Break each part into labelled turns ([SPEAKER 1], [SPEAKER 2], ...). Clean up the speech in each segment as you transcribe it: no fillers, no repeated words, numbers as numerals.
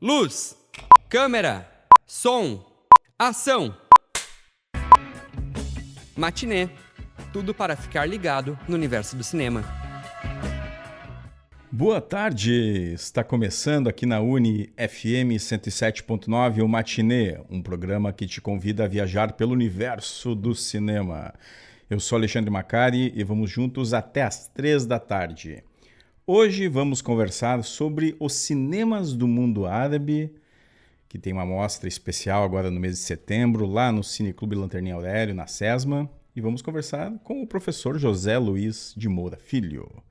[SPEAKER 1] Luz, câmera, som, ação. Matinê. Tudo para ficar ligado no universo do cinema.
[SPEAKER 2] Boa tarde! Está começando aqui na Uni FM 107.9 o Matinê, um programa que te convida a viajar pelo universo do cinema. Eu sou Alexandre Macari e vamos juntos até às 3 da tarde. Hoje vamos conversar sobre os cinemas do mundo árabe, que tem uma mostra especial agora no mês de setembro, lá no Cineclube Lanterninha Aurélio, na SESMA. E vamos conversar com o professor José Luiz de Moura Filho.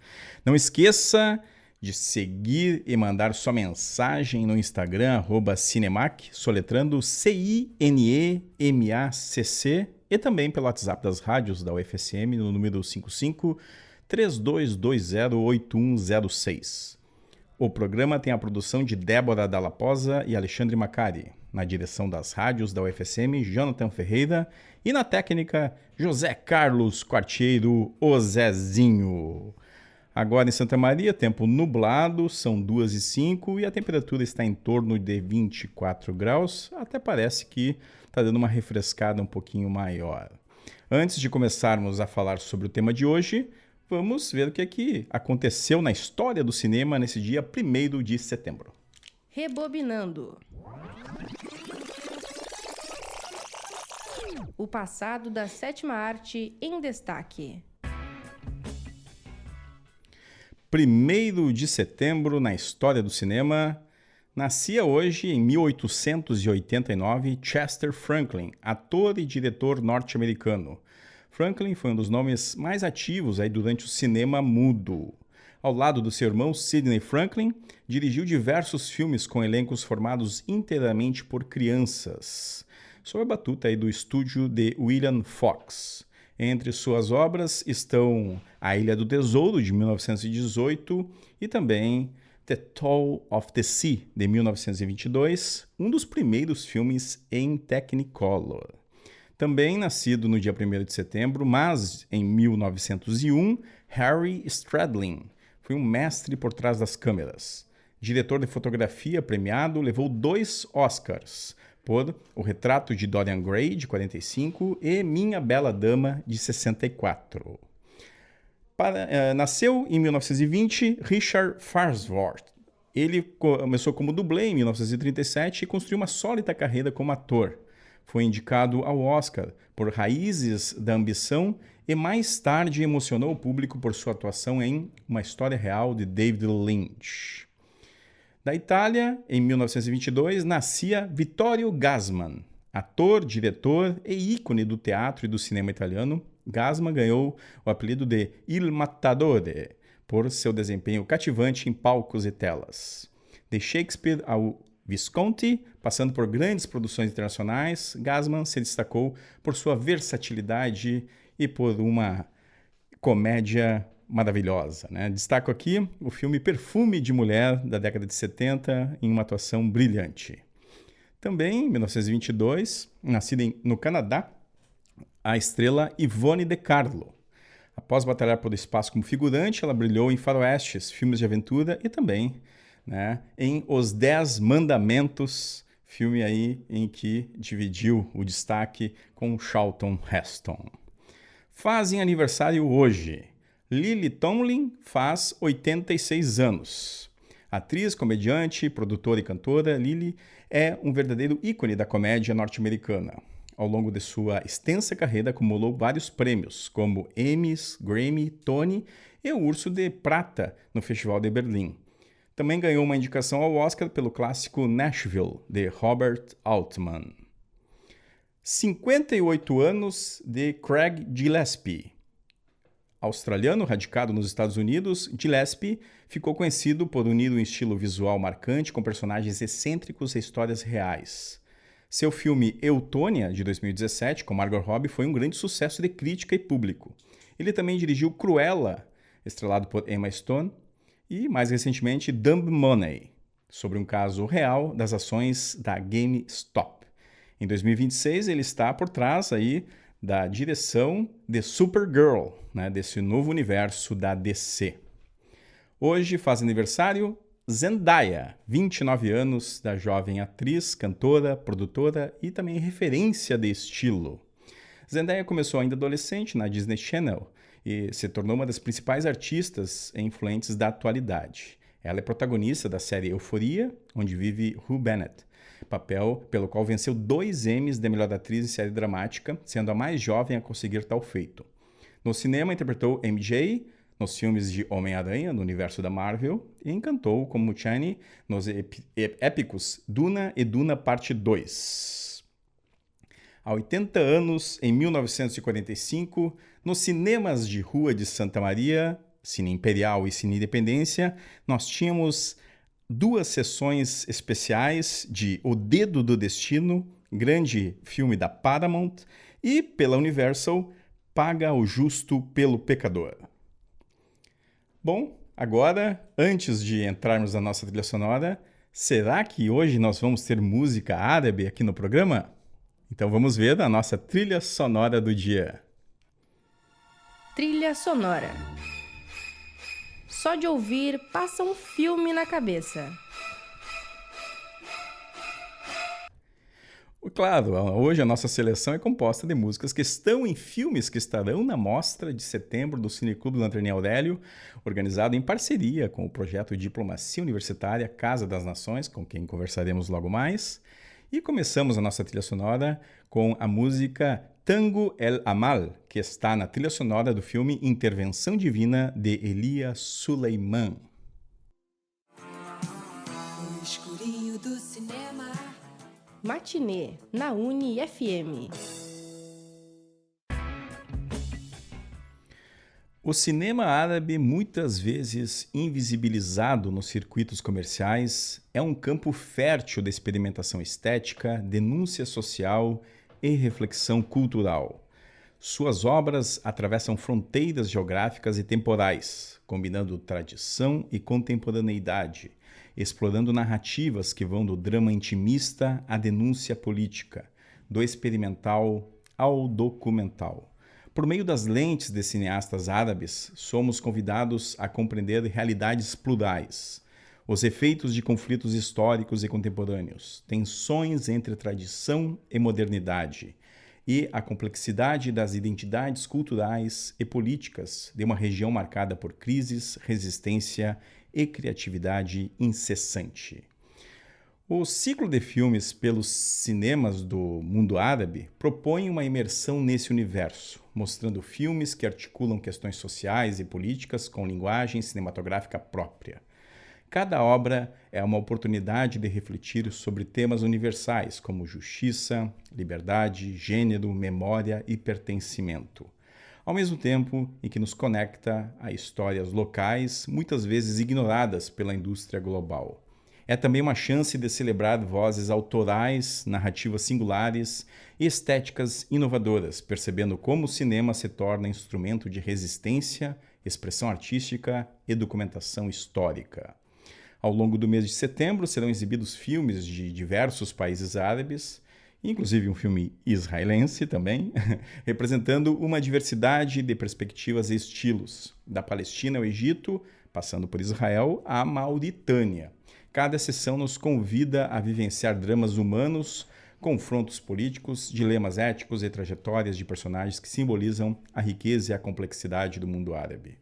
[SPEAKER 2] Não esqueça de seguir e mandar sua mensagem no Instagram, @Cinemac, soletrando CINEMACC, e também pelo WhatsApp das rádios da UFSM no número 55-3220-8106. O programa tem a produção de Débora Dalla Posa e Alexandre Macari, na direção das rádios da UFSM, Jonathan Ferreira, e na técnica, José Carlos Quartiero, o Zezinho. Agora em Santa Maria, tempo nublado, são 2h05 e a temperatura está em torno de 24 graus, até parece que está dando uma refrescada um pouquinho maior. Antes de começarmos a falar sobre o tema de hoje, vamos ver o que aconteceu na história do cinema nesse dia 1º de setembro.
[SPEAKER 3] Rebobinando. O passado da sétima arte em destaque.
[SPEAKER 2] 1º de setembro na história do cinema, nascia hoje, em 1889, Chester Franklin, ator e diretor norte-americano. Franklin foi um dos nomes mais ativos aí durante o cinema mudo. Ao lado do seu irmão Sidney Franklin, dirigiu diversos filmes com elencos formados inteiramente por crianças, sob a batuta aí do estúdio de William Fox. Entre suas obras estão A Ilha do Tesouro, de 1918, e também The Toll of the Sea, de 1922, um dos primeiros filmes em Technicolor. Também nascido no dia 1º de setembro, mas em 1901, Harry Stradlin foi um mestre por trás das câmeras. Diretor de fotografia premiado, levou 2 Oscars por O Retrato de Dorian Gray, de 45, e Minha Bela Dama, de 64. Nasceu em 1920 Richard Farnsworth. Ele começou como dublê em 1937 e construiu uma sólida carreira como ator. Foi indicado ao Oscar por Raízes da Ambição e mais tarde emocionou o público por sua atuação em Uma História Real, de David Lynch. Da Itália, em 1922, nascia Vittorio Gassman. Ator, diretor e ícone do teatro e do cinema italiano, Gassman ganhou o apelido de Il Matadore por seu desempenho cativante em palcos e telas. De Shakespeare ao Visconti, passando por grandes produções internacionais, Gassman se destacou por sua versatilidade e por uma comédia maravilhosa, né? Destaco aqui o filme Perfume de Mulher, da década de 70, em uma atuação brilhante. Também, em 1922, nascida no Canadá, a estrela Yvonne De Carlo. Após batalhar pelo espaço como figurante, ela brilhou em faroestes, filmes de aventura e também, né, em Os 10 Mandamentos, filme aí em que dividiu o destaque com Charlton Heston. Fazem aniversário hoje. Lily Tomlin faz 86 anos. Atriz, comediante, produtora e cantora, Lily é um verdadeiro ícone da comédia norte-americana. Ao longo de sua extensa carreira, acumulou vários prêmios, como Emmys, Grammy, Tony e o Urso de Prata no Festival de Berlim. Também ganhou uma indicação ao Oscar pelo clássico Nashville, de Robert Altman. 58 anos de Craig Gillespie. Australiano radicado nos Estados Unidos, Gillespie ficou conhecido por unir um estilo visual marcante com personagens excêntricos e histórias reais. Seu filme Eutônia, de 2017, com Margot Robbie, foi um grande sucesso de crítica e público. Ele também dirigiu Cruella, estrelado por Emma Stone, e, mais recentemente, Dumb Money, sobre um caso real das ações da GameStop. Em 2026, ele está por trás aí da direção de Supergirl, né, desse novo universo da DC. Hoje faz aniversário Zendaya, 29 anos, da jovem atriz, cantora, produtora e também referência de estilo. Zendaya começou ainda adolescente na Disney Channel e se tornou uma das principais artistas e influentes da atualidade. Ela é protagonista da série Euphoria, onde vive Hugh Bennett, papel pelo qual venceu 2 Emmys de melhor atriz em série dramática, sendo a mais jovem a conseguir tal feito. No cinema, interpretou MJ, nos filmes de Homem-Aranha, no universo da Marvel, e encantou como Chani nos épicos Duna e Duna Parte 2. Há 80 anos, em 1945, nos cinemas de Rua de Santa Maria, Cine Imperial e Cine Independência, nós tínhamos 2 sessões especiais de O Dedo do Destino, grande filme da Paramount, e pela Universal, Paga o Justo pelo Pecador. Bom, agora, antes de entrarmos na nossa trilha sonora, será que hoje nós vamos ter música árabe aqui no programa? Então vamos ver a nossa trilha sonora do dia.
[SPEAKER 3] Trilha sonora. Só de ouvir, passa um filme na cabeça.
[SPEAKER 2] Claro, hoje a nossa seleção é composta de músicas que estão em filmes que estarão na mostra de setembro do Cineclube Lanterninha Aurélio, organizado em parceria com o projeto Diplomacia Universitária Casa das Nações, com quem conversaremos logo mais. E começamos a nossa trilha sonora com a música Tango El Amal, que está na trilha sonora do filme Intervenção Divina de Elia Suleiman.
[SPEAKER 4] No escurinho do cinema.
[SPEAKER 3] Matinê, na Uni-FM.
[SPEAKER 2] O cinema árabe, muitas vezes invisibilizado nos circuitos comerciais, é um campo fértil de experimentação estética, denúncia social e reflexão cultural. Suas obras atravessam fronteiras geográficas e temporais, combinando tradição e contemporaneidade, explorando narrativas que vão do drama intimista à denúncia política, do experimental ao documental. Por meio das lentes de cineastas árabes, somos convidados a compreender realidades plurais, os efeitos de conflitos históricos e contemporâneos, tensões entre tradição e modernidade, e a complexidade das identidades culturais e políticas de uma região marcada por crises, resistência e criatividade incessante. O ciclo de filmes pelos cinemas do mundo árabe propõe uma imersão nesse universo, mostrando filmes que articulam questões sociais e políticas com linguagem cinematográfica própria. Cada obra é uma oportunidade de refletir sobre temas universais como justiça, liberdade, gênero, memória e pertencimento, ao mesmo tempo em que nos conecta a histórias locais, muitas vezes ignoradas pela indústria global. É também uma chance de celebrar vozes autorais, narrativas singulares e estéticas inovadoras, percebendo como o cinema se torna instrumento de resistência, expressão artística e documentação histórica. Ao longo do mês de setembro serão exibidos filmes de diversos países árabes, inclusive um filme israelense também, representando uma diversidade de perspectivas e estilos, da Palestina ao Egito, passando por Israel à Mauritânia. Cada sessão nos convida a vivenciar dramas humanos, confrontos políticos, dilemas éticos e trajetórias de personagens que simbolizam a riqueza e a complexidade do mundo árabe.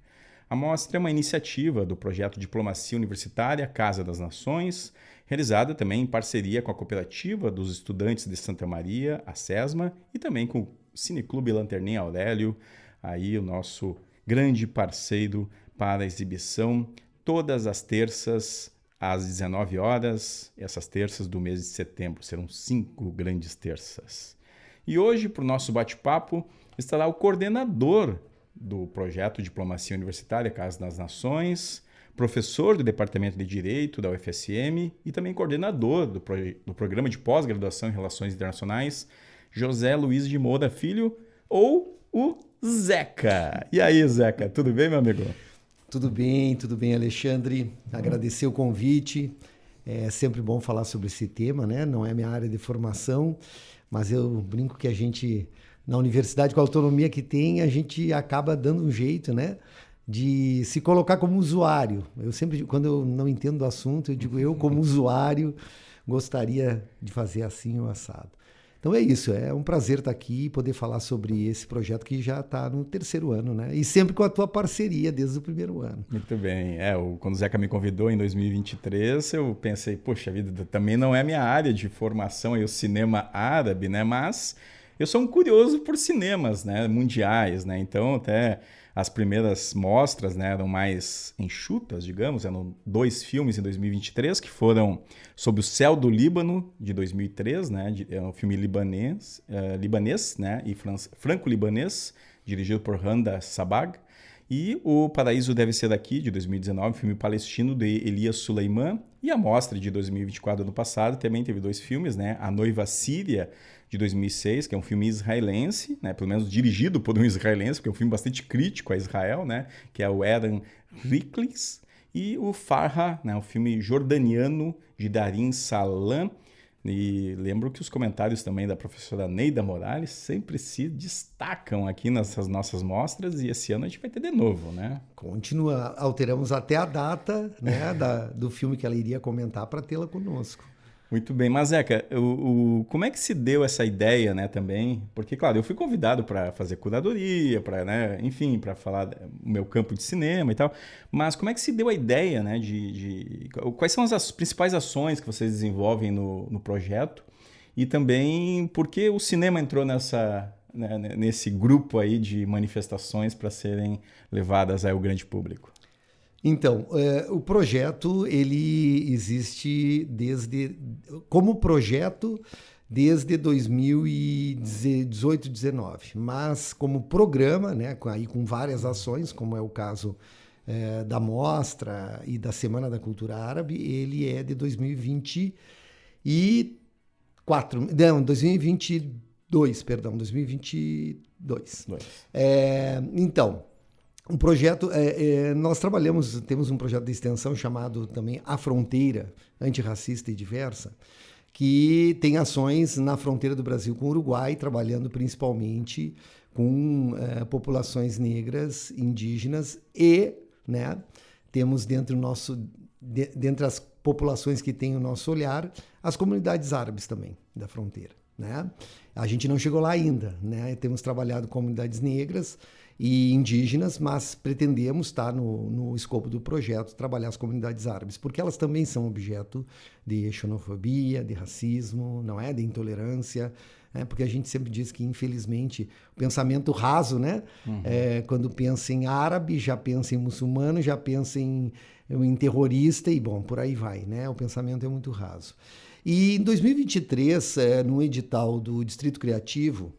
[SPEAKER 2] A mostra é uma iniciativa do projeto Diplomacia Universitária Casa das Nações, realizada também em parceria com a Cooperativa dos Estudantes de Santa Maria, a SESMA, e também com o Cineclube Lanterninha Aurélio, aí o nosso grande parceiro para a exibição, todas as terças às 19 horas, essas terças do mês de setembro. Serão 5 grandes terças. E hoje, para o nosso bate-papo, estará o coordenador do projeto Diplomacia Universitária Casa das Nações, professor do Departamento de Direito da UFSM e também coordenador do Programa de Pós-Graduação em Relações Internacionais, José Luiz de Moura Filho, ou o Zeca. E aí, Zeca, tudo bem, meu amigo?
[SPEAKER 5] Tudo bem, Alexandre. Agradecer o convite. É sempre bom falar sobre esse tema, né? Não é minha área de formação, mas eu brinco que a gente, na universidade, com a autonomia que tem, a gente acaba dando um jeito, né? de se colocar como usuário. Eu sempre, quando eu não entendo do assunto, eu digo, eu como usuário gostaria de fazer assim o assado. Então é isso, é um prazer estar aqui e poder falar sobre esse projeto que já está no 3º ano, né? E sempre com a tua parceria desde o 1º ano.
[SPEAKER 2] Muito bem. Quando o Zeca me convidou em 2023, eu pensei, poxa vida, também não é minha área de formação aí, o cinema árabe, né? Mas eu sou um curioso por cinemas, né, mundiais, né? Então até as primeiras mostras, né, eram mais enxutas, digamos, eram 2 filmes em 2023 que foram Sob o Céu do Líbano, de 2003, né, é um filme libanês, né, e franco-libanês, dirigido por Handa Sabag, e O Paraíso Deve Ser Daqui, de 2019, filme palestino de Elias Suleiman, e a mostra de 2024, ano passado, também teve 2 filmes, né, A Noiva Síria, de 2006, que é um filme israelense, né, pelo menos dirigido por um israelense, porque é um filme bastante crítico a Israel, né, que é o Eren Riklis, e o Farha, né, um filme jordaniano de Darim Salam. E lembro que os comentários também da professora Neida Morales sempre se destacam aqui nessas nossas mostras, e esse ano a gente vai ter de novo, né?
[SPEAKER 5] Continua, alteramos até a data, né, do filme que ela iria comentar para tê-la conosco.
[SPEAKER 2] Muito bem, mas Zeca, como é que se deu essa ideia, né, também? Porque, claro, eu fui convidado para fazer curadoria, para, né, enfim, para falar do meu campo de cinema e tal, mas como é que se deu a ideia, né, quais são as principais ações que vocês desenvolvem no projeto, e também por que o cinema entrou nesse grupo aí de manifestações para serem levadas ao grande público?
[SPEAKER 5] Então, o projeto, ele existe como projeto desde 2018, 19, mas como programa, né, com várias ações, como é o caso da Mostra e da Semana da Cultura Árabe, ele é de 2022. Então, um projeto, nós temos um projeto de extensão chamado também A Fronteira, Antirracista e Diversa, que tem ações na fronteira do Brasil com o Uruguai, trabalhando principalmente com populações negras, indígenas e, né, temos dentre as populações que têm o nosso olhar, as comunidades árabes também da fronteira, né? A gente não chegou lá ainda, né? Temos trabalhado com comunidades negras e indígenas, mas pretendemos estar no escopo do projeto trabalhar as comunidades árabes, porque elas também são objeto de xenofobia, de racismo, não é? De intolerância, né? Porque a gente sempre diz que, infelizmente, o pensamento raso, né? Quando pensa em árabe, já pensa em muçulmano, já pensa em terrorista e, bom, por aí vai, né? O pensamento é muito raso. E em 2023, no edital do Distrito Criativo,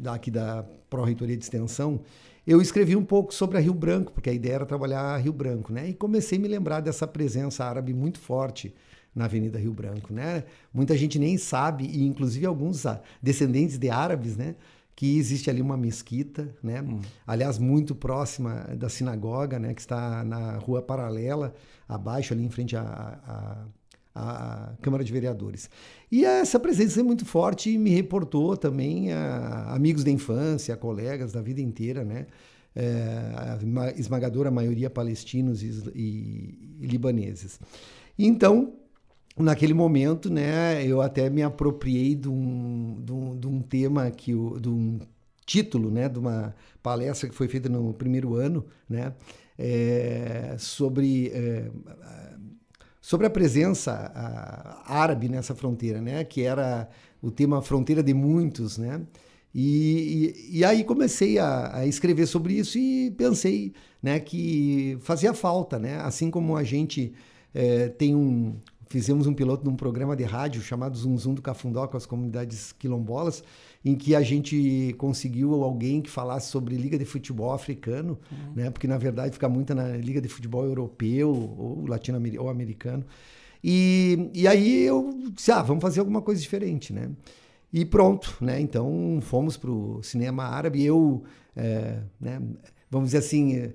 [SPEAKER 5] aqui da Pró-Reitoria de Extensão, eu escrevi um pouco sobre a Rio Branco, porque a ideia era trabalhar a Rio Branco, né? E comecei a me lembrar dessa presença árabe muito forte na Avenida Rio Branco, né? Muita gente nem sabe, e inclusive alguns descendentes de árabes, né, que existe ali uma mesquita, né? Aliás, muito próxima da sinagoga, né, que está na rua paralela, abaixo, ali em frente à Câmara de Vereadores. E essa presença é muito forte e me reportou também a amigos da infância, a colegas da vida inteira, né? A esmagadora maioria palestinos e libaneses. Então, naquele momento, né, eu até me apropriei de um tema, de um título, né, de uma palestra que foi feita no 1º ano, né, sobre a presença árabe nessa fronteira, né, que era o tema Fronteira de Muitos, né, e aí comecei a escrever sobre isso e pensei, né, que fazia falta, né, assim como a gente fizemos um piloto de um programa de rádio chamado Zum Zum do Cafundó com as comunidades quilombolas, em que a gente conseguiu alguém que falasse sobre liga de futebol africano, né? Porque, na verdade, fica muito na liga de futebol europeu ou latino-americano ou americano. E aí eu disse, vamos fazer alguma coisa diferente, né? E pronto, né? Então fomos para o cinema árabe. Eu, né, vamos dizer assim,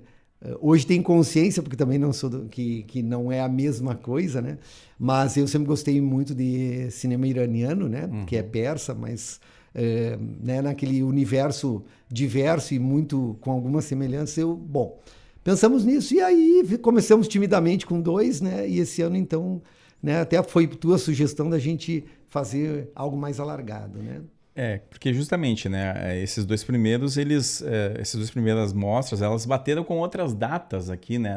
[SPEAKER 5] hoje tenho consciência, porque também não sou que não é a mesma coisa, né? Mas eu sempre gostei muito de cinema iraniano, né? Que é persa, mas né, naquele universo diverso e muito com algumas semelhanças. Bom, pensamos nisso e aí começamos timidamente com 2, né? E esse ano, então, né, até foi tua sugestão da gente fazer algo mais alargado, né?
[SPEAKER 2] Porque justamente, né, essas duas primeiras mostras, elas bateram com outras datas aqui, né,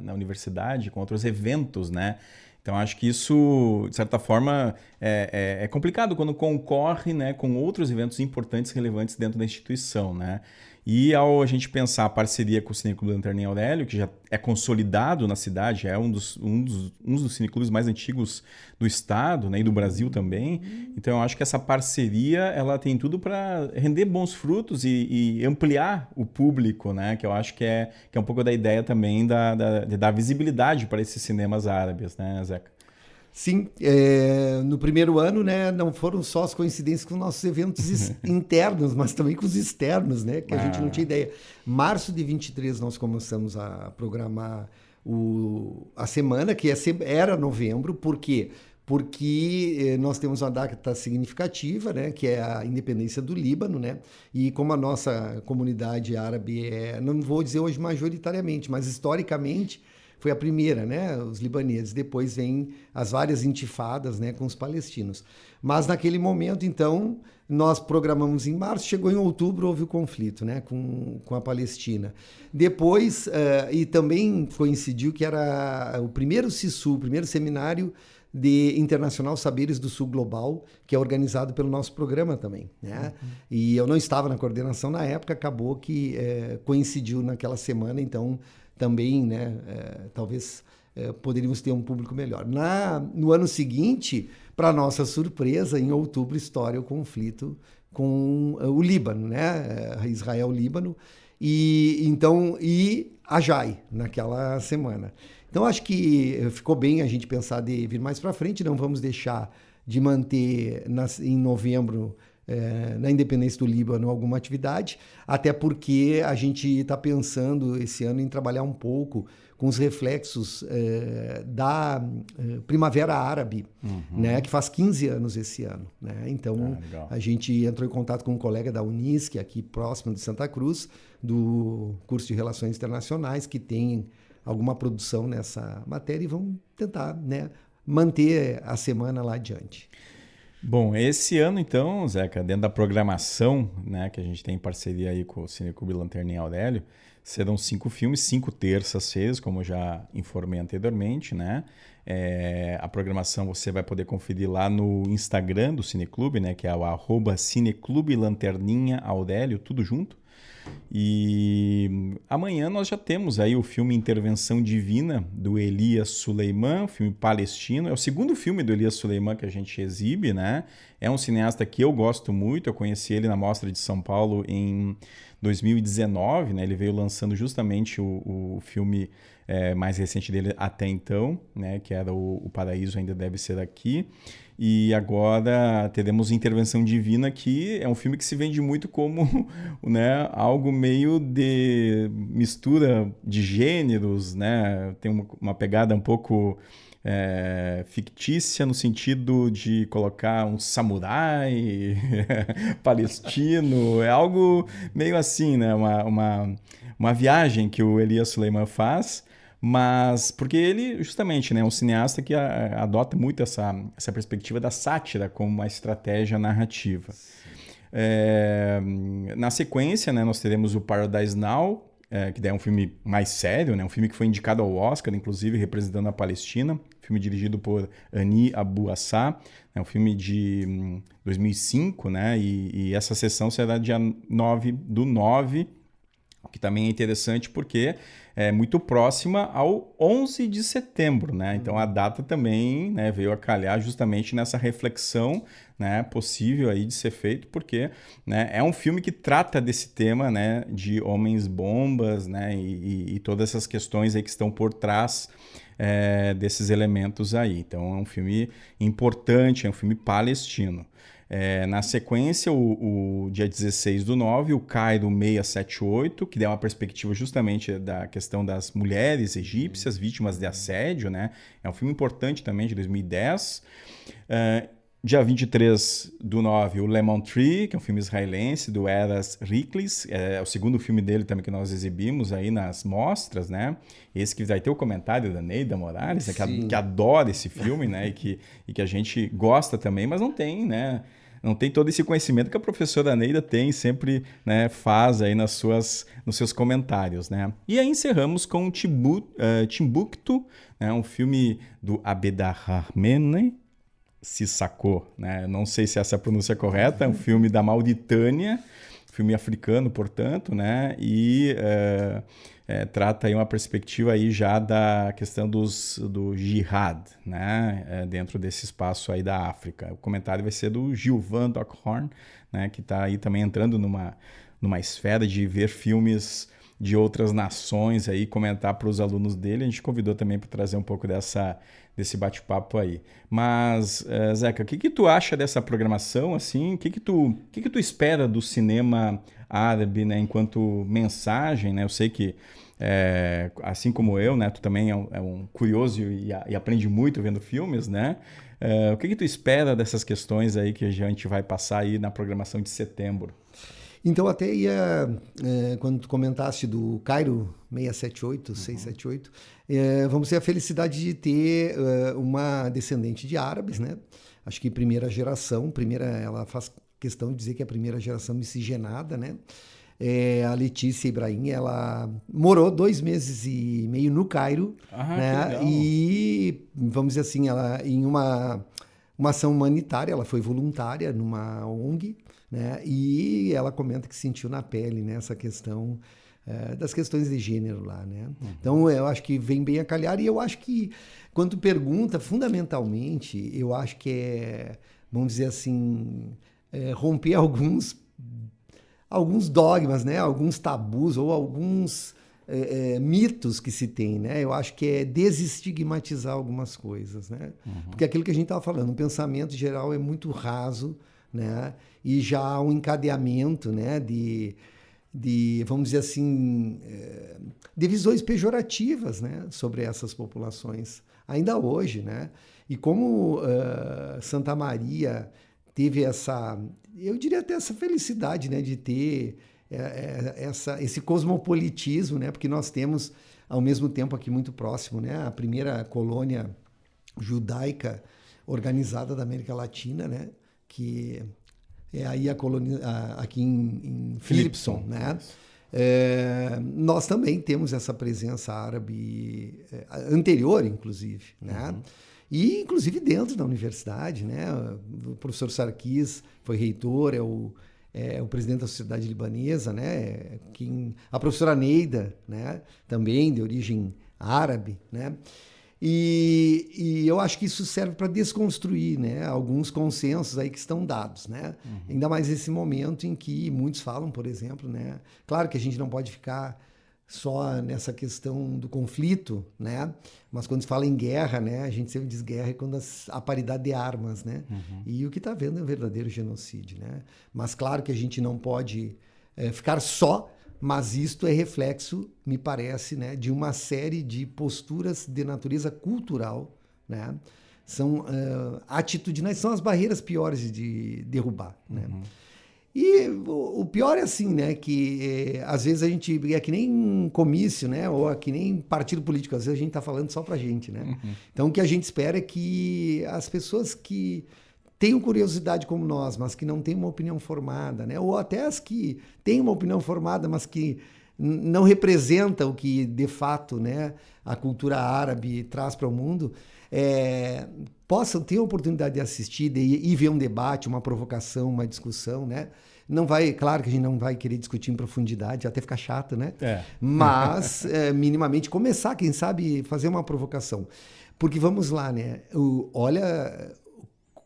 [SPEAKER 2] na universidade, com outros eventos, né? Então, acho que isso, de certa forma, é complicado quando concorre, né, com outros eventos importantes, relevantes dentro da instituição, né? E ao a gente pensar a parceria com o Cineclube Lanterninha Aurélio, que já é consolidado na cidade, é um dos cineclubes mais antigos do estado, né, e do Brasil também. Então, eu acho que essa parceria ela tem tudo para render bons frutos e ampliar o público, né? Que eu acho que é um pouco da ideia também de dar visibilidade para esses cinemas árabes, né, Zeca?
[SPEAKER 5] Sim, no primeiro ano, né, não foram só as coincidências com nossos eventos internos, mas também com os externos, né, que a gente não tinha ideia. Março de 23 nós começamos a programar a semana, que era novembro, por quê? Porque nós temos uma data significativa, né, que é a independência do Líbano, né, e como a nossa comunidade árabe não vou dizer hoje majoritariamente, mas historicamente foi a primeira, né, os libaneses. Depois vem as várias intifadas, né, com os palestinos. Mas naquele momento, então, nós programamos em março, chegou em outubro, houve o conflito, né, com a Palestina. Depois, e também coincidiu que era o primeiro CISU, o primeiro seminário de Internacional Saberes do Sul Global, que é organizado pelo nosso programa também, né? E eu não estava na coordenação na época, acabou que coincidiu naquela semana, então também, né, talvez poderíamos ter um público melhor. No ano seguinte, para nossa surpresa, em outubro, estoura o conflito com o Líbano, né, Israel-Líbano, e a JAI, naquela semana. Então, acho que ficou bem a gente pensar de vir mais para frente, não vamos deixar de manter em novembro, na independência do Líbano, alguma atividade, até porque a gente está pensando esse ano em trabalhar um pouco com os reflexos da Primavera Árabe, né, que faz 15 anos esse ano, né? Então, a gente entrou em contato com um colega da Unisc, aqui próximo de Santa Cruz, do curso de Relações Internacionais, que tem alguma produção nessa matéria, e vamos tentar, né, manter a semana lá adiante.
[SPEAKER 2] Bom, esse ano então, Zeca, dentro da programação, né, que a gente tem em parceria aí com o Cineclube Lanterninha Aurélio, serão 5 filmes, 5 terças-feiras, como eu já informei anteriormente, né? A programação você vai poder conferir lá no Instagram do Cineclube, né, que é o @Cineclube Lanterninha Aurélio, tudo junto. E amanhã nós já temos aí o filme Intervenção Divina, do Elias Suleiman, filme palestino. É o segundo filme do Elias Suleiman que a gente exibe, né? É um cineasta que eu gosto muito, eu conheci ele na Mostra de São Paulo em 2019, né? Ele veio lançando justamente o filme mais recente dele até então, né? Que era o Paraíso Ainda Deve Ser Aqui. E agora teremos Intervenção Divina, que é um filme que se vende muito como, né, algo meio de mistura de gêneros, né? Tem uma pegada um pouco fictícia no sentido de colocar um samurai palestino. É algo meio assim, né? Uma viagem que o Elias Suleiman faz. Mas porque ele, justamente, né, é um cineasta que adota muito essa perspectiva da sátira como uma estratégia narrativa. Na sequência, né, nós teremos o Paradise Now, que daí é um filme mais sério, né, um filme que foi indicado ao Oscar, inclusive representando a Palestina, filme dirigido por Ani Abu Assá, é um filme de 2005, né, e essa sessão será dia 9/9, que também é interessante porque é muito próxima ao 11 de setembro, né? Então a data também, né, veio a calhar justamente nessa reflexão, né, possível aí de ser feito, porque, né, é um filme que trata desse tema, né, de homens-bombas, né, e todas essas questões aí que estão por trás desses elementos aí. Então é um filme importante, é um filme palestino. Na sequência, o dia 16/9, o Cairo 678, que dá uma perspectiva justamente da questão das mulheres egípcias vítimas de assédio, né? É um filme importante também, de 2010. Dia 23/9, o Lemon Tree, que é um filme israelense do Erez Riklis, é o segundo filme dele também que nós exibimos aí nas mostras, né? Esse que vai ter o comentário da Neida Morales, né? que adora esse filme, né? E que a gente gosta também, mas não tem, né? Não tem todo esse conhecimento que a professora Neida tem, sempre, né, faz aí nos seus comentários, né? E aí encerramos com Timbuktu, né? Um filme do Abderrahmane Sissako, né? Não sei se essa é a pronúncia correta, é um filme da Mauritânia, filme africano, portanto, né? E trata aí uma perspectiva aí já da questão do jihad, né? Dentro desse espaço aí da África. O comentário vai ser do Gilvan Dockhorn, né? Que está aí também entrando numa esfera de ver filmes de outras nações aí, comentar para os alunos dele. A gente convidou também para trazer um pouco desse bate-papo aí. Mas, Zeca, o que tu acha dessa programação, assim? O que tu espera do cinema árabe, né, enquanto mensagem, né? Eu sei que, assim como eu, né, tu também é um curioso e aprende muito vendo filmes, né? O que tu espera dessas questões aí que a gente vai passar aí na programação de setembro?
[SPEAKER 5] Então, até ia, quando tu comentaste do Cairo 678, vamos ter a felicidade de ter uma descendente de árabes, né? Acho que ela faz questão de dizer que é a primeira geração miscigenada, né? A Letícia Ibrahim, ela morou 2 meses e meio no Cairo, né? E, vamos dizer assim, ela em uma ação humanitária, ela foi voluntária numa ONG, né? E ela comenta que sentiu na pele, né, essa questão das questões de gênero lá, né? Então, eu acho que vem bem a calhar. E eu acho que, quando tu pergunta, fundamentalmente, eu acho que vamos dizer assim, romper alguns dogmas, né? Alguns tabus ou alguns mitos que se tem, né? Eu acho que é desestigmatizar algumas coisas, né? Porque aquilo que a gente estava falando, o pensamento geral é muito raso, né? E já há um encadeamento, né, de vamos dizer assim, de visões pejorativas, né, sobre essas populações, ainda hoje, né? E como Santa Maria teve eu diria até essa felicidade, né, de ter esse cosmopolitismo, né? Porque nós temos, ao mesmo tempo, aqui muito próximo, né, a primeira colônia judaica organizada da América Latina, né? Que é aí a colônia aqui em Philipson, né? Nós também temos essa presença árabe anterior, inclusive, né? E inclusive dentro da universidade, né? O professor Sarkis foi reitor, é o presidente da Sociedade Libanesa, né? A professora Neida, né? Também de origem árabe, né? E eu acho que isso serve para desconstruir, né, alguns consensos aí que estão dados, né? Ainda mais nesse momento em que muitos falam, por exemplo, né? Claro que a gente não pode ficar só nessa questão do conflito, né? Mas quando se fala em guerra, né, a gente sempre diz guerra quando a paridade de armas, né? E o que está vendo é um verdadeiro genocídio, né? Mas claro que a gente não pode ficar só. Mas isto é reflexo, me parece, né, de uma série de posturas de natureza cultural, né? São atitudinais, são as barreiras piores de derrubar, né? E o pior é assim, né, que às vezes a gente é que nem comício, né, ou é que nem partido político, às vezes a gente está falando só pra gente, né? Então o que a gente espera é que as pessoas que tenham curiosidade como nós, mas que não têm uma opinião formada, né? Ou até as que têm uma opinião formada, mas que não representa o que, de fato, né, a cultura árabe traz para o mundo, possam ter a oportunidade de assistir e ver um debate, uma provocação, uma discussão, né? Não vai, claro que a gente não vai querer discutir em profundidade, até ficar chato, né? Mas, minimamente, começar, quem sabe, fazer uma provocação. Porque, vamos lá, né? Olha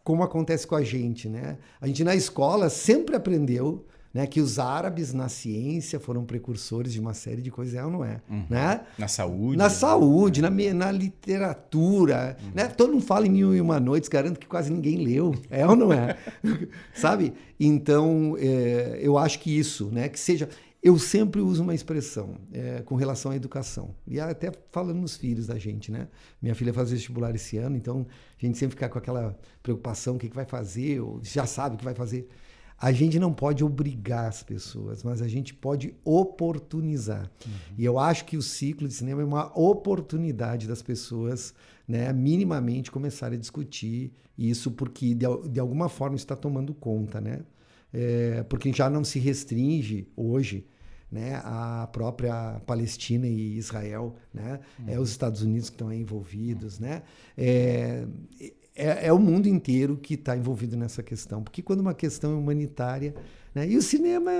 [SPEAKER 5] como acontece com a gente, né? A gente na escola sempre aprendeu, né, que os árabes na ciência foram precursores de uma série de coisas, ou não é? Né?
[SPEAKER 2] Na saúde.
[SPEAKER 5] Na saúde, na literatura. Né? Todo mundo fala em 1001 Noites, garanto que quase ninguém leu, ou não é? Sabe? Então, eu acho que isso, né, que seja... Eu sempre uso uma expressão com relação à educação. E até falando nos filhos da gente, né? Minha filha faz vestibular esse ano, então a gente sempre fica com aquela preocupação, o que vai fazer, ou já sabe o que vai fazer. A gente não pode obrigar as pessoas, mas a gente pode oportunizar. E eu acho que o ciclo de cinema é uma oportunidade das pessoas, né, minimamente começarem a discutir isso, porque de alguma forma está tomando conta, né? Porque já não se restringe hoje, né, a própria Palestina e Israel, né? Os Estados Unidos que estão aí envolvidos, né? É o mundo inteiro que está envolvido nessa questão, porque quando uma questão é humanitária, né? E o cinema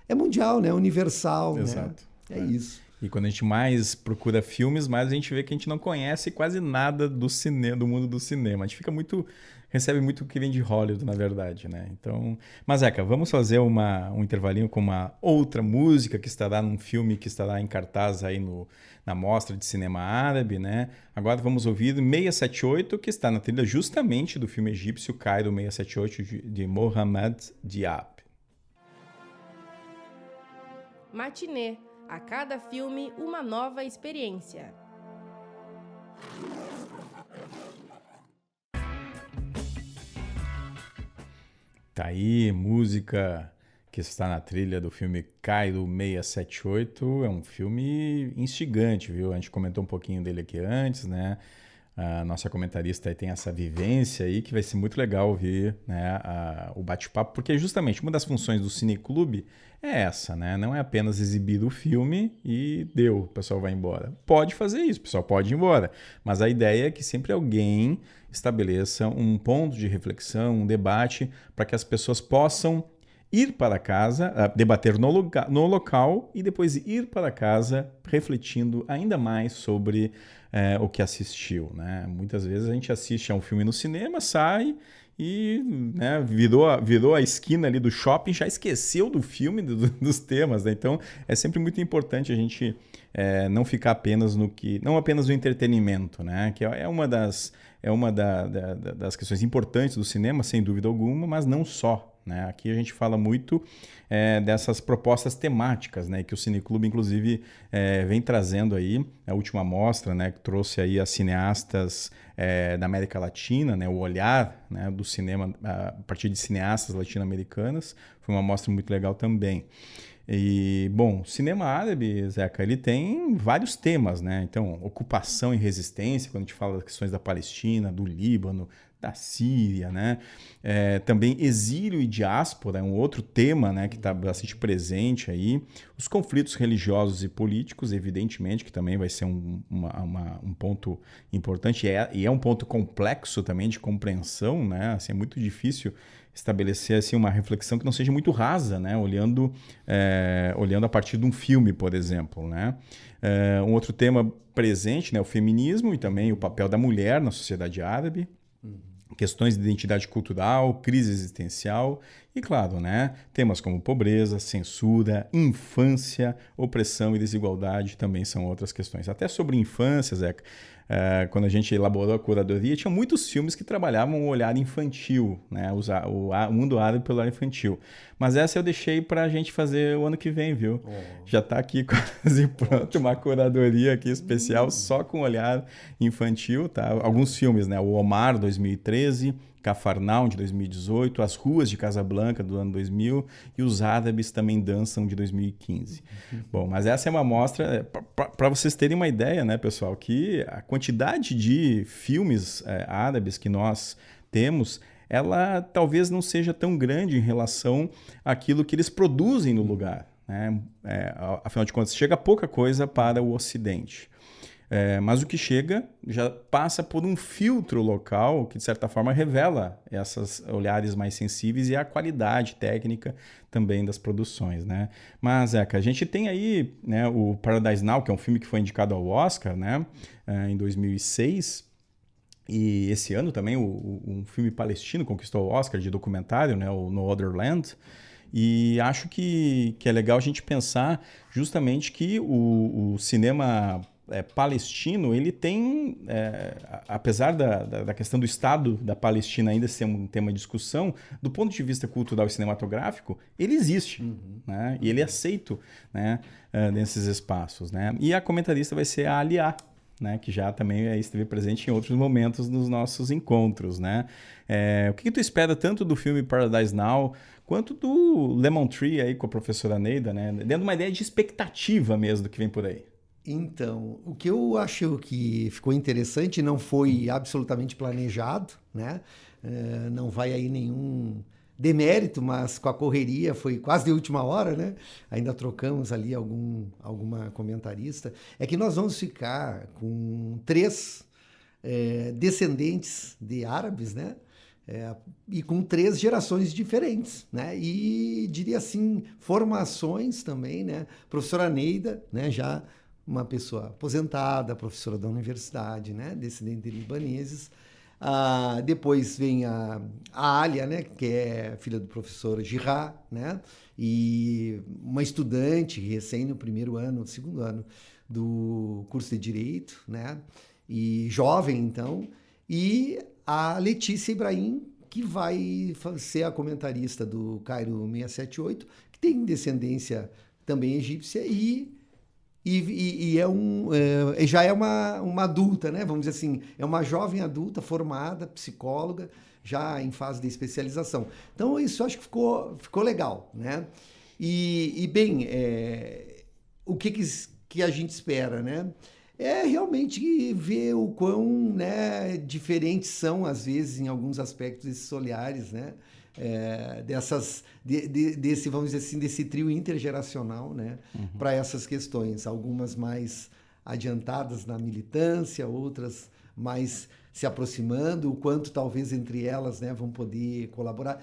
[SPEAKER 5] é mundial, né? Universal,
[SPEAKER 2] Exato.
[SPEAKER 5] Né? É isso.
[SPEAKER 2] E quando a gente mais procura filmes, mais a gente vê que a gente não conhece quase nada do mundo do cinema. A gente recebe muito o que vem de Hollywood, na verdade, né? Então, mas Zeca, vamos fazer um intervalinho com uma outra música que estará num filme que estará em cartaz aí na Mostra de Cinema Árabe, né? Agora vamos ouvir 678, que está na trilha justamente do filme egípcio Cairo 678 de Mohamed Diab.
[SPEAKER 3] Matinê. A cada filme, uma nova experiência.
[SPEAKER 2] Tá aí, música que está na trilha do filme Cairo 678. É um filme instigante, viu? A gente comentou um pouquinho dele aqui antes, né? A nossa comentarista aí tem essa vivência aí que vai ser muito legal ouvir, né, o bate-papo, porque justamente uma das funções do Cineclube é essa, né? Não é apenas exibir o filme e deu, o pessoal vai embora. Pode fazer isso, o pessoal pode ir embora, mas a ideia é que sempre alguém estabeleça um ponto de reflexão, um debate, para que as pessoas possam ir para casa, debater no local e depois ir para casa refletindo ainda mais sobre o que assistiu, né? Muitas vezes a gente assiste a um filme no cinema, sai e, né, virou a esquina ali do shopping, já esqueceu do filme, dos temas, né? Então é sempre muito importante a gente não ficar apenas não apenas no entretenimento, né? Que é uma das questões importantes do cinema, sem dúvida alguma, mas não só. Né? Aqui a gente fala muito dessas propostas temáticas, né? Que o Cineclube, inclusive, vem trazendo aí. A última mostra, né, que trouxe aí as cineastas da América Latina, né? O olhar, né, do cinema a partir de cineastas latino-americanas. Foi uma mostra muito legal também. E, bom, o cinema árabe, Zeca, ele tem vários temas, né? Então, ocupação e resistência, quando a gente fala das questões da Palestina, do Líbano, da Síria, né? Também exílio e diáspora é um outro tema, né, que está bastante presente aí. Os conflitos religiosos e políticos, evidentemente, que também vai ser um ponto importante e é um ponto complexo também de compreensão, né? Assim, é muito difícil estabelecer assim, uma reflexão que não seja muito rasa, né? Olhando a partir de um filme, por exemplo, né? Um outro tema presente, né, o feminismo e também o papel da mulher na sociedade árabe. Questões de identidade cultural, crise existencial e, claro, né, temas como pobreza, censura, infância, opressão e desigualdade também são outras questões. Até sobre infância, Zeca, quando a gente elaborou a curadoria, tinha muitos filmes que trabalhavam o olhar infantil, né, o mundo árabe pelo olhar infantil. Mas essa eu deixei para a gente fazer o ano que vem, viu? Já está aqui quase pronto uma curadoria aqui especial só com olhar infantil, tá? Alguns filmes, né? O Omar, 2013, Cafarnaum, de 2018, As Ruas de Casablanca, do ano 2000, e Os Árabes Também Dançam, de 2015. Bom, mas essa é uma amostra, para vocês terem uma ideia, né, pessoal, que a quantidade de filmes árabes que nós temos, ela talvez não seja tão grande em relação àquilo que eles produzem no lugar, né? Afinal de contas, chega pouca coisa para o Ocidente. Mas o que chega já passa por um filtro local que, de certa forma, revela esses olhares mais sensíveis e a qualidade técnica também das produções, né? Mas, Zeca, a gente tem aí, né, o Paradise Now, que é um filme que foi indicado ao Oscar, né, em 2006. E esse ano também um filme palestino conquistou o Oscar de documentário, né, o No Other Land. E acho que é legal a gente pensar justamente que o cinema palestino, ele tem, apesar da questão do Estado da Palestina ainda ser um tema de discussão, do ponto de vista cultural e cinematográfico, ele existe, né? E ele é aceito, né, nesses espaços, né? E a comentarista vai ser a Aliá, né, que já também esteve presente em outros momentos nos nossos encontros, né? O que tu espera tanto do filme Paradise Now quanto do Lemon Tree aí com a professora Neida, né? Dando uma ideia de expectativa mesmo do que vem por aí.
[SPEAKER 5] Então, o que eu acho que ficou interessante, não foi absolutamente planejado, né? Não vai aí nenhum demérito, mas com a correria foi quase de última hora, né? Ainda trocamos ali alguma comentarista. É que nós vamos ficar com 3 descendentes de árabes, né? E com 3 gerações diferentes, né? E diria assim, formações também, né? Professora Neida, né? Já uma pessoa aposentada, professora da universidade, né? Descendente de libaneses. Depois vem a Alia, né? Que é filha do professor Girá, né? E uma estudante recém no segundo ano do curso de Direito, né? E jovem, então. E a Letícia Ibrahim, que vai ser a comentarista do Cairo 678, que tem descendência também egípcia e já é uma adulta, né? Vamos dizer assim, é uma jovem adulta formada, psicóloga, já em fase de especialização. Então, isso acho que ficou legal, né? Bem, o que a gente espera, né? É realmente ver o quão, né, diferentes são, às vezes, em alguns aspectos, esses olhares, né? Desse, vamos dizer assim, desse trio intergeracional, né, para essas questões. Algumas mais adiantadas na militância, outras mais se aproximando, o quanto talvez entre elas, né, vão poder colaborar.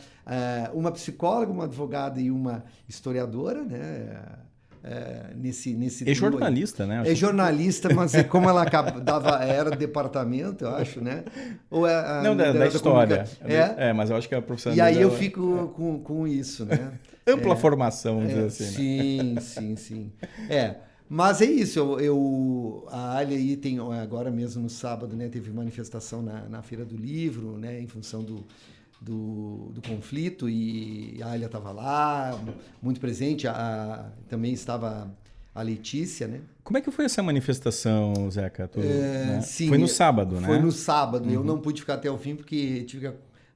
[SPEAKER 5] Uma psicóloga, uma advogada e uma historiadora, né, nesse
[SPEAKER 2] É jornalista, né?
[SPEAKER 5] É jornalista, mas como ela era do departamento, eu acho, né? Ou
[SPEAKER 2] não, da história. Mas eu acho que a professora...
[SPEAKER 5] E aí eu fico com isso, né?
[SPEAKER 2] Ampla formação, vamos dizer assim.
[SPEAKER 5] Sim. Mas é isso, a Alia aí tem, agora mesmo no sábado, né, teve manifestação na Feira do Livro, né, em função do conflito, e a Alia estava lá, muito presente, também estava a Letícia, né?
[SPEAKER 2] Como é que foi essa manifestação, Zeca? Né?
[SPEAKER 5] Sim,
[SPEAKER 2] foi no sábado, né?
[SPEAKER 5] Foi no sábado, eu não pude ficar até o fim porque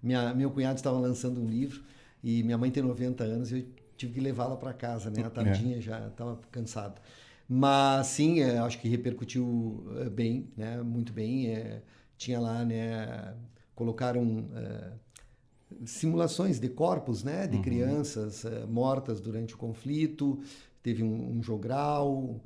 [SPEAKER 5] meu cunhado estava lançando um livro e minha mãe tem 90 anos e eu tive que levá-la para casa, né? A tardinha já estava cansado. Mas sim, acho que repercutiu bem, né? Muito bem. Tinha lá, né? Colocaram simulações de corpos, né? De crianças mortas durante o conflito. Teve um jogral.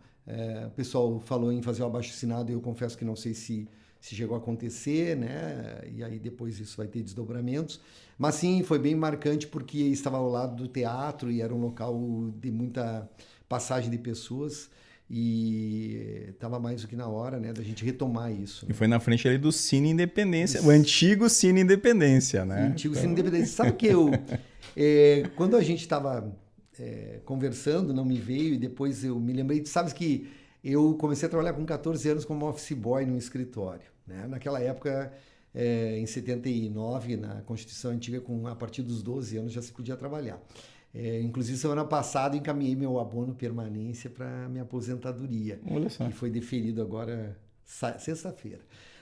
[SPEAKER 5] O pessoal falou em fazer o abaixo-assinado e eu confesso que não sei se chegou a acontecer, né? E aí depois isso vai ter desdobramentos. Mas sim, foi bem marcante porque estava ao lado do teatro e era um local de muita passagem de pessoas. E estava mais do que na hora, né, da gente retomar isso.
[SPEAKER 2] E foi na frente ali do Cine Independência, o antigo Cine Independência, né?
[SPEAKER 5] O antigo Cine Independência. Sabe que quando a gente estava conversando, não me veio, e depois eu me lembrei, sabe que eu comecei a trabalhar com 14 anos como office boy num escritório, né? Naquela época, em 79, na Constituição Antiga, a partir dos 12 anos já se podia trabalhar. Inclusive, semana passada, encaminhei meu abono permanência para minha aposentadoria.
[SPEAKER 2] Olha só.
[SPEAKER 5] Que foi deferido agora, sexta-feira.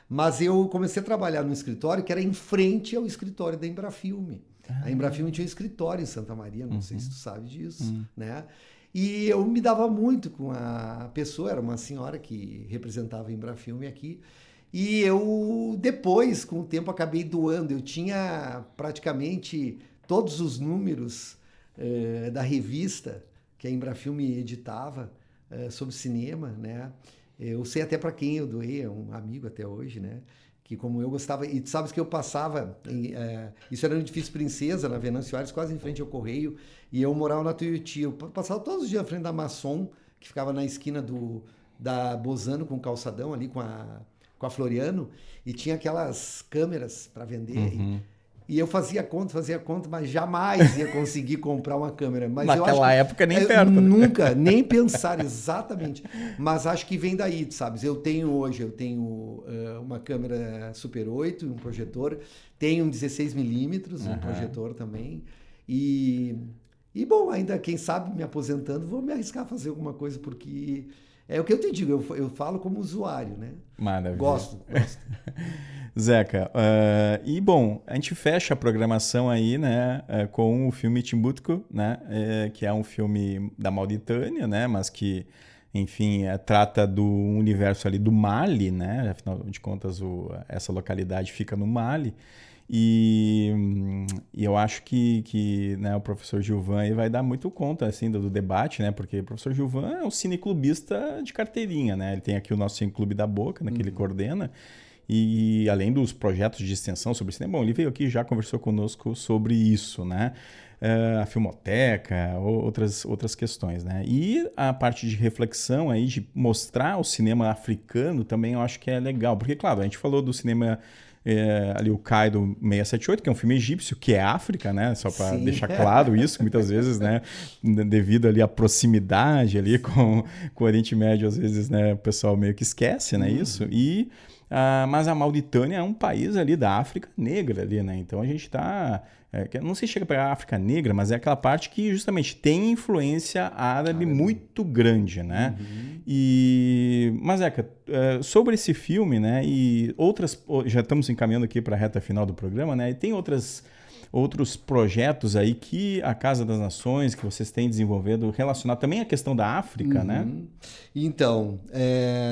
[SPEAKER 5] Mas eu comecei a trabalhar num escritório que era em frente ao escritório da Embrafilme. A Embrafilme tinha um escritório em Santa Maria, não sei se tu sabe disso, né? E eu me dava muito com a pessoa, era uma senhora que representava a Embrafilme aqui. E eu, depois, com o tempo, acabei doando. Eu tinha praticamente todos os números da revista que a Embrafilme editava sobre cinema, né? Eu sei até para quem eu doei, é um amigo até hoje, né? Que como eu gostava... E tu sabes que eu passava... isso era no Edifício Princesa, na Venâncio Aires, quase em frente ao Correio, e eu morava na Tuiuti. Eu passava todos os dias na frente da Maçom, que ficava na esquina da Bozano com o Calçadão, ali com a Floriano, e tinha aquelas câmeras para vender. E eu fazia conta, mas jamais ia conseguir comprar uma câmera. Mas eu
[SPEAKER 2] Naquela
[SPEAKER 5] acho que,
[SPEAKER 2] época nem perto, né?
[SPEAKER 5] Nunca, nem pensar exatamente. Mas acho que vem daí, sabes? Eu tenho uma câmera Super 8, um projetor. Tenho um 16mm, um projetor também. E bom, ainda quem sabe me aposentando, vou me arriscar a fazer alguma coisa, porque é o que eu te digo, eu falo como usuário, né?
[SPEAKER 2] Maravilha.
[SPEAKER 5] Gosto.
[SPEAKER 2] Zeca, e bom, a gente fecha a programação aí, né, com o filme Timbuktu, né, que é um filme da Mauritânia, né, mas que, enfim, trata do universo ali do Mali, né, afinal de contas essa localidade fica no Mali, e eu acho que né, o professor Gilvan aí vai dar muito conta assim, do debate, né, porque o professor Gilvan é um cineclubista de carteirinha, né, ele tem aqui o nosso Cineclube da Boca, né, que ele coordena. E além dos projetos de extensão sobre cinema, bom, ele veio aqui e já conversou conosco sobre isso, né? A Filmoteca, outras questões, né? E a parte de reflexão aí, de mostrar o cinema africano também eu acho que é legal. Porque, claro, a gente falou do cinema ali, o Cairo 678, que é um filme egípcio, que é África, né? Só para deixar claro isso, muitas vezes, né? Devido ali à proximidade ali com o Oriente Médio, às vezes, né? O pessoal meio que esquece, né? Isso. E... mas a Mauritânia é um país ali da África negra ali, né? Então a gente está... não sei se chega para a África negra, mas é aquela parte que justamente tem influência árabe muito grande, né? Mas, Zeca, sobre esse filme, né? E outras... Já estamos encaminhando aqui para a reta final do programa, né? E tem outros projetos aí que a Casa das Nações, que vocês têm desenvolvido, relacionado também à questão da África, né?
[SPEAKER 5] Então,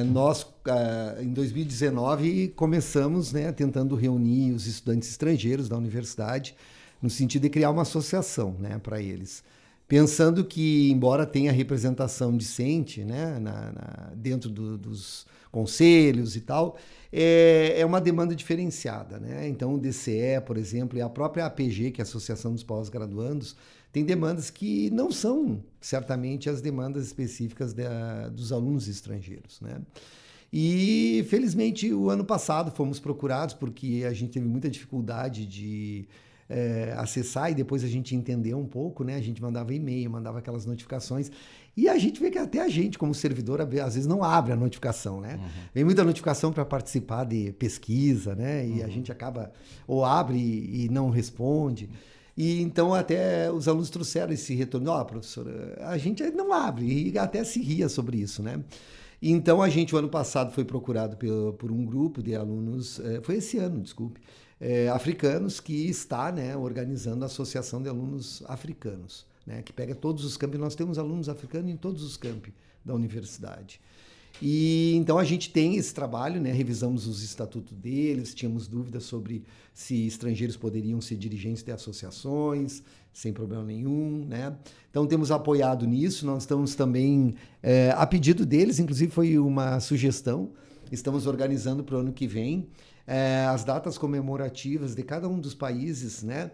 [SPEAKER 5] nós, em 2019, começamos, né, tentando reunir os estudantes estrangeiros da universidade, no sentido de criar uma associação, né, para eles. Pensando que, embora tenha representação decente, né, dentro dos conselhos e tal, é uma demanda diferenciada, né? Então, o DCE, por exemplo, e a própria APG, que é a Associação dos Pós-Graduandos, tem demandas que não são, certamente, as demandas específicas dos alunos estrangeiros, né? E, felizmente, o ano passado fomos procurados, porque a gente teve muita dificuldade de acessar, e depois a gente entendeu um pouco, né? A gente mandava e-mail, mandava aquelas notificações, e a gente vê que até a gente, como servidor, às vezes não abre a notificação, né? Vem muita notificação para participar de pesquisa, né? E a gente acaba, ou abre e não responde. E então até os alunos trouxeram esse retorno. Professora, a gente não abre, e até se ria sobre isso, né? Então a gente, o ano passado, foi procurado por um grupo de alunos, foi esse ano, desculpe, africanos, que está, né, organizando a Associação de Alunos Africanos, né, que pega todos os campi. Nós temos alunos africanos em todos os campi da universidade. E então a gente tem esse trabalho, né, revisamos os estatutos deles, tínhamos dúvidas sobre se estrangeiros poderiam ser dirigentes de associações, sem problema nenhum, né? Então temos apoiado nisso, nós estamos também, a pedido deles, inclusive foi uma sugestão, estamos organizando para o ano que vem as datas comemorativas de cada um dos países, né?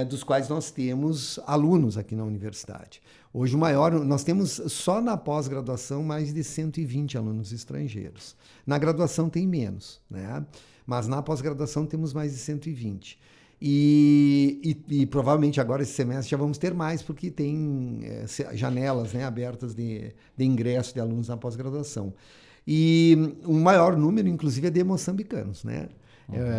[SPEAKER 5] Dos quais nós temos alunos aqui na universidade. Hoje o maior, nós temos só na pós-graduação mais de 120 alunos estrangeiros. Na graduação tem menos, né? Mas na pós-graduação temos mais de 120. E provavelmente agora esse semestre já vamos ter mais, porque tem janelas, né, abertas de ingresso de alunos na pós-graduação. E o maior número, inclusive, é de moçambicanos, né?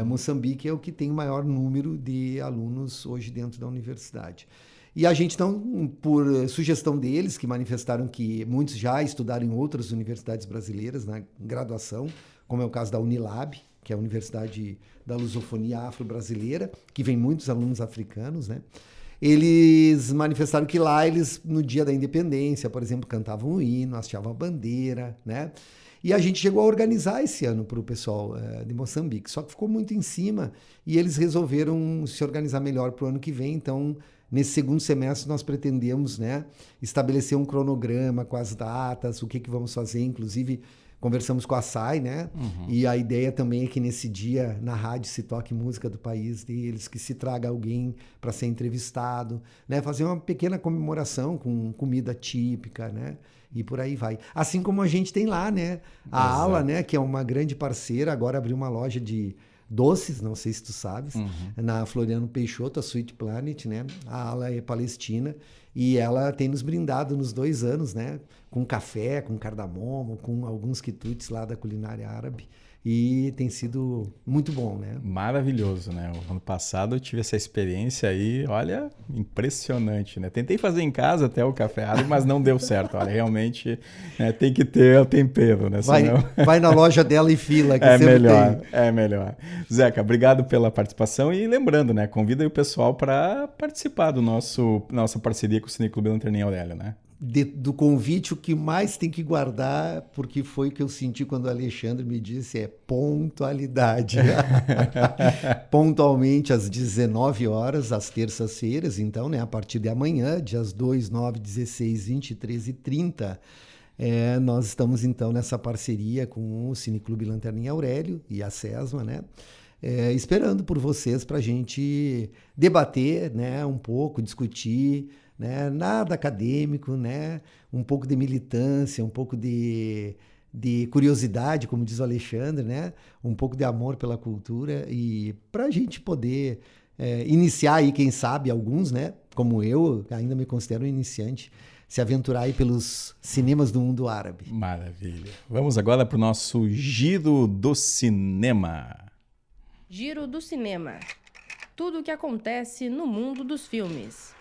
[SPEAKER 5] Moçambique é o que tem o maior número de alunos hoje dentro da universidade. E a gente, então, por sugestão deles, que manifestaram que muitos já estudaram em outras universidades brasileiras na graduação, como é o caso da Unilab, que é a Universidade da Lusofonia Afro-Brasileira, que vem muitos alunos africanos, né? Eles manifestaram que lá eles, no dia da independência, por exemplo, cantavam o hino, hasteavam a bandeira, né? E a gente chegou a organizar esse ano para o pessoal de Moçambique, só que ficou muito em cima e eles resolveram se organizar melhor para o ano que vem. Então, nesse segundo semestre, nós pretendemos, né, estabelecer um cronograma com as datas, o que vamos fazer. Inclusive, conversamos com a SAI, né? E a ideia também é que nesse dia, na rádio, se toque música do país deles, que se traga alguém para ser entrevistado, né? Fazer uma pequena comemoração com comida típica, né? E por aí vai. Assim como a gente tem lá, né? A Ala, né? Que é uma grande parceira, agora abriu uma loja de doces, não sei se tu sabes, na Floriano Peixoto, a Sweet Planet, né? A ala é palestina e ela tem nos brindado nos 2 anos, né? Com café, com cardamomo, com alguns quitutes lá da culinária árabe. E tem sido muito bom, né?
[SPEAKER 2] Maravilhoso, né? O ano passado eu tive essa experiência aí, olha, impressionante, né? Tentei fazer em casa até o café árabe, mas não deu certo. Olha, realmente tem que ter o tempero, né? Senão...
[SPEAKER 5] Vai na loja dela e fila, que
[SPEAKER 2] é
[SPEAKER 5] sempre
[SPEAKER 2] melhor,
[SPEAKER 5] tem.
[SPEAKER 2] é melhor. Zeca, obrigado pela participação e lembrando, né? Convida aí o pessoal para participar do nossa parceria com o Cineclube Lanterninha Aurélio, né?
[SPEAKER 5] Do convite, o que mais tem que guardar, porque foi o que eu senti quando o Alexandre me disse, é pontualidade. Pontualmente às 19 horas, às terças-feiras, então, né, a partir de amanhã, dias 2, 9, 16, 23 e 30, nós estamos, então, nessa parceria com o Cineclube Lanterninha Aurélio e a SESMA, né? Esperando por vocês para a gente debater, né, um pouco, discutir, né? Nada acadêmico, né? Um pouco de militância, um pouco de curiosidade, como diz o Alexandre, né? Um pouco de amor pela cultura e para a gente poder iniciar aí, quem sabe, alguns, né? Como eu, ainda me considero um iniciante, se aventurar aí pelos cinemas do mundo árabe.
[SPEAKER 2] Maravilha. Vamos agora para o nosso Giro do Cinema.
[SPEAKER 3] Giro do Cinema. Tudo o que acontece no mundo dos filmes.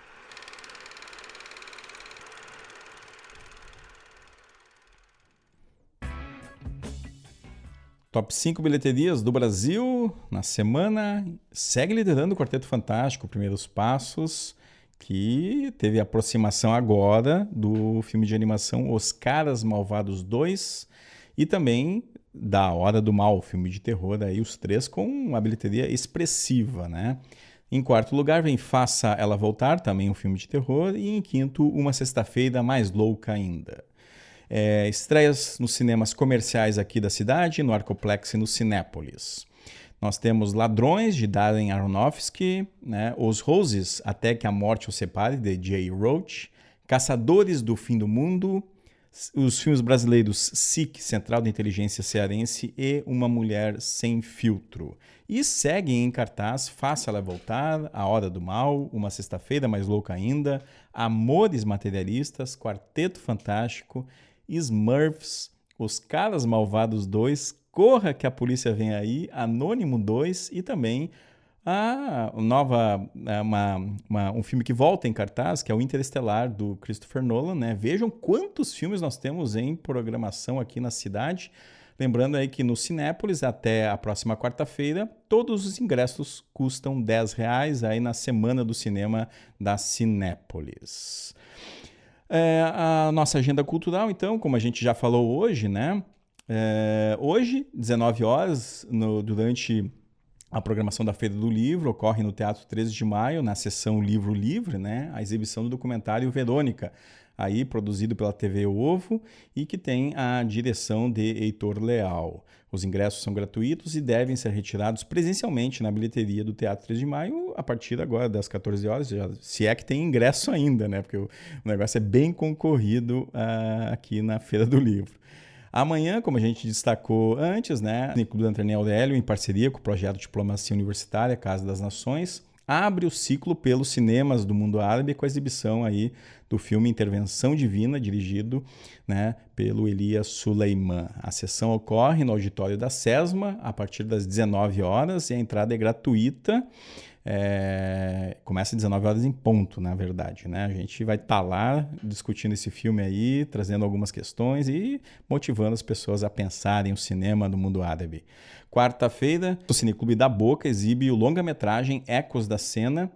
[SPEAKER 2] Top 5 bilheterias do Brasil na semana. Segue liderando o Quarteto Fantástico, Primeiros Passos, que teve a aproximação agora do filme de animação Os Caras Malvados 2 e também da Hora do Mal, filme de terror, aí os 3 com uma bilheteria expressiva, né? Em quarto lugar vem Faça Ela Voltar, também um filme de terror, e em quinto, Uma Sexta-feira Mais Louca Ainda. Estreias nos cinemas comerciais aqui da cidade, no Arcoplex e no Cinépolis. Nós temos Ladrões, de Darren Aronofsky, né? Os Roses, Até que a Morte os Separe, de Jay Roach, Caçadores do Fim do Mundo, os filmes brasileiros SIC, Central de Inteligência Cearense, e Uma Mulher Sem Filtro. E seguem em cartaz Faça Ela Voltar, A Hora do Mal, Uma Sexta-feira Mais Louca Ainda, Amores Materialistas, Quarteto Fantástico, Smurfs, Os Caras Malvados 2, Corra que a Polícia Vem Aí, Anônimo 2 e também um filme que volta em cartaz, que é o Interestelar, do Christopher Nolan, né? Vejam quantos filmes nós temos em programação aqui na cidade. Lembrando aí que no Cinépolis, até a próxima quarta-feira, todos os ingressos custam R$10 aí na Semana do Cinema da Cinépolis. A nossa agenda cultural, então, como a gente já falou hoje, né? Hoje, 19 horas, durante a programação da Feira do Livro, ocorre no Teatro 13 de Maio, na sessão Livro Livre, né? A exibição do documentário Verônica, aí produzido pela TV Ovo e que tem a direção de Heitor Leal. Os ingressos são gratuitos e devem ser retirados presencialmente na bilheteria do Teatro 13 de Maio a partir agora das 14 horas, se é que tem ingresso ainda, né? Porque o negócio é bem concorrido aqui na Feira do Livro. Amanhã, como a gente destacou antes, né, o Cineclube Lanterninha Aurélio, em parceria com o projeto Diplomacia Universitária, Casa das Nações, abre o ciclo pelos cinemas do mundo árabe com a exibição aí do filme Intervenção Divina, dirigido, né, pelo Elias Suleiman. A sessão ocorre no auditório da SESMA a partir das 19 horas e a entrada é gratuita. Começa às 19 horas em ponto, na verdade, né? A gente vai estar lá discutindo esse filme aí, trazendo algumas questões e motivando as pessoas a pensarem o cinema do mundo árabe. Quarta-feira, o Cineclube da Boca exibe o longa-metragem Ecos da Cena,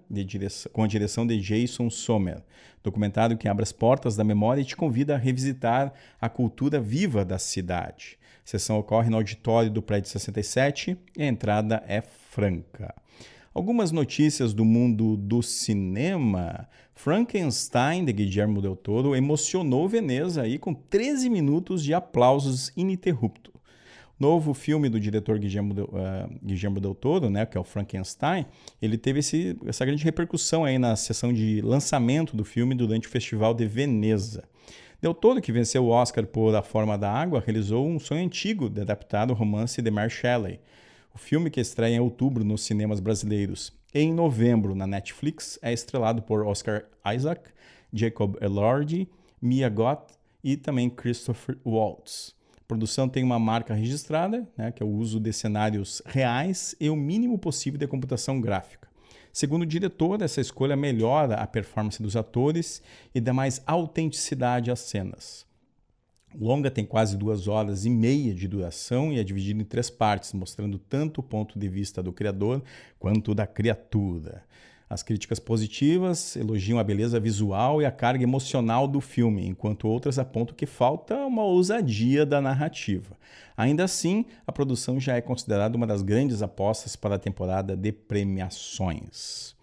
[SPEAKER 2] com a direção de Jason Sommer, documentário que abre as portas da memória e te convida a revisitar a cultura viva da cidade. A sessão ocorre no auditório do Prédio 67 e a entrada é franca. Algumas notícias do mundo do cinema. Frankenstein, de Guillermo del Toro, emocionou Veneza aí com 13 minutos de aplausos ininterruptos. Novo filme do diretor Guillermo del Toro, né, que é o Frankenstein, ele teve essa grande repercussão aí na sessão de lançamento do filme durante o Festival de Veneza. Del Toro, que venceu o Oscar por A Forma da Água, realizou um sonho antigo de adaptar o romance de Mary Shelley. O filme, que estreia em outubro nos cinemas brasileiros e em novembro na Netflix, é estrelado por Oscar Isaac, Jacob Elordi, Mia Goth e também Christopher Waltz. A produção tem uma marca registrada, né, que é o uso de cenários reais e o mínimo possível de computação gráfica. Segundo o diretor, essa escolha melhora a performance dos atores e dá mais autenticidade às cenas. O longa tem quase 2 horas e meia de duração e é dividido em 3 partes, mostrando tanto o ponto de vista do criador quanto da criatura. As críticas positivas elogiam a beleza visual e a carga emocional do filme, enquanto outras apontam que falta uma ousadia da narrativa. Ainda assim, a produção já é considerada uma das grandes apostas para a temporada de premiações.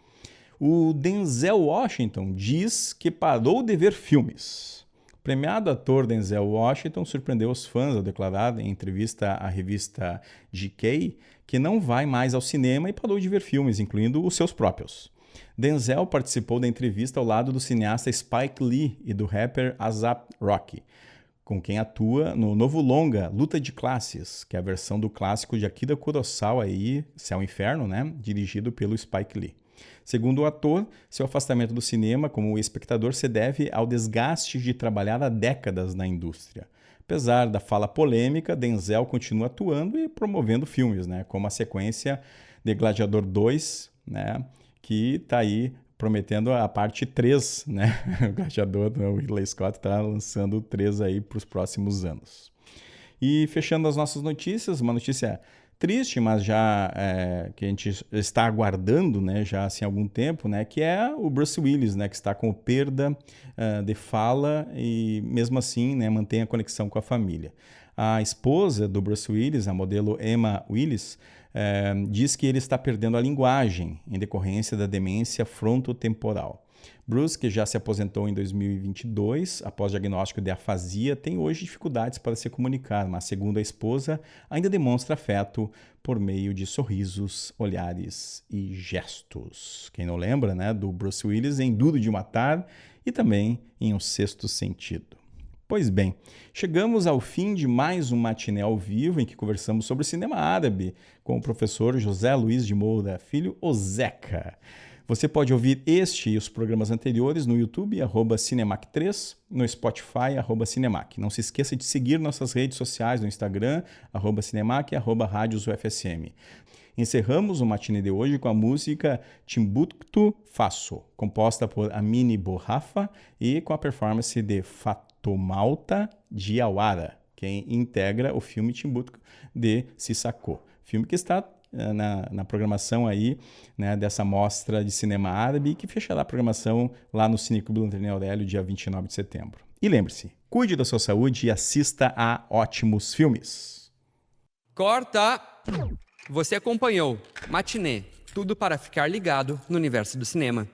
[SPEAKER 2] O Denzel Washington diz que parou de ver filmes. O premiado ator Denzel Washington surpreendeu os fãs ao declarar em entrevista à revista GQ que não vai mais ao cinema e parou de ver filmes, incluindo os seus próprios. Denzel participou da entrevista ao lado do cineasta Spike Lee e do rapper A$AP Rocky, com quem atua no novo longa Luta de Classes, que é a versão do clássico de Akira Kurosawa aí, Céu e Inferno, né, dirigido pelo Spike Lee. Segundo o ator, seu afastamento do cinema como espectador se deve ao desgaste de trabalhar há décadas na indústria. Apesar da fala polêmica, Denzel continua atuando e promovendo filmes, né, como a sequência de Gladiador 2, né, que está aí prometendo a parte 3, né? O Gladiador, o Ridley Scott, está lançando o 3 aí para os próximos anos. E fechando as nossas notícias, uma notícia triste, mas já que a gente está aguardando, né, já assim, há algum tempo, né, que é o Bruce Willis, né, que está com perda de fala e mesmo assim, né, mantém a conexão com a família. A esposa do Bruce Willis, a modelo Emma Willis, diz que ele está perdendo a linguagem em decorrência da demência frontotemporal. Bruce, que já se aposentou em 2022, após diagnóstico de afasia, tem hoje dificuldades para se comunicar, mas, segundo a esposa, ainda demonstra afeto por meio de sorrisos, olhares e gestos. Quem não lembra, né, do Bruce Willis em Duro de Matar e também em O Sexto Sentido. Pois bem, chegamos ao fim de mais um Matiné ao Vivo, em que conversamos sobre cinema árabe com o professor José Luiz de Moura Filho, o Zeca. Você pode ouvir este e os programas anteriores no YouTube, @Cinemac3, no Spotify, @Cinemac. Não se esqueça de seguir nossas redes sociais no Instagram, @Cinemac e @RádiosUFSM. Encerramos o matinê de hoje com a música Timbuktu Faso, composta por Amine Borrafa e com a performance de Fatoumata Diawara, quem integra o filme Timbuktu de Sissako. Filme que está na programação aí, né, dessa mostra de cinema árabe, que fechará a programação lá no Cineclube Lanterne Aurélio, dia 29 de setembro. E lembre-se, cuide da sua saúde e assista a ótimos filmes.
[SPEAKER 1] Corta! Você acompanhou Matinê, tudo para ficar ligado no universo do cinema.